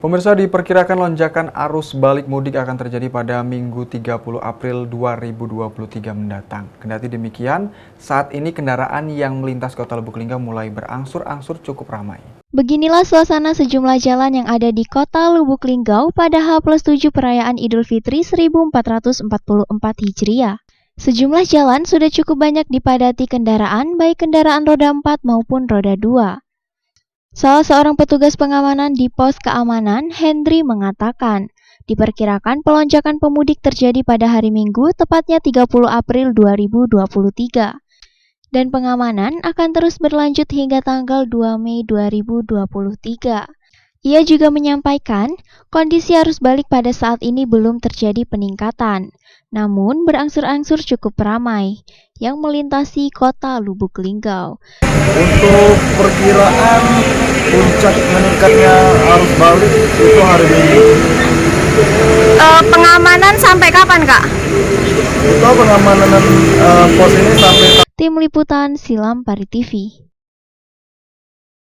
Pemirsa, diperkirakan lonjakan arus balik mudik akan terjadi pada Minggu 30 April 2023 mendatang. Kendati demikian, saat ini kendaraan yang melintas Kota Lubuk Linggau mulai berangsur-angsur cukup ramai. Beginilah suasana sejumlah jalan yang ada di Kota Lubuk Linggau pada H+7 perayaan Idul Fitri 1444 Hijriah. Sejumlah jalan sudah cukup banyak dipadati kendaraan, baik kendaraan roda 4 maupun roda 2. Salah seorang petugas pengamanan di pos keamanan, Hendri, mengatakan, diperkirakan pelonjakan pemudik terjadi pada hari Minggu, tepatnya 30 April 2023. Dan pengamanan akan terus berlanjut hingga tanggal 2 Mei 2023. Ia juga menyampaikan, kondisi arus balik pada saat ini belum terjadi peningkatan, namun berangsur-angsur cukup ramai yang melintasi Kota Lubuk Linggau. Untuk perkiraan puncak meningkatnya arus balik itu hari Minggu. Pengamanan sampai kapan, Kak? Itu pengamanan pos ini sampai Tim Liputan Silam Pari TV.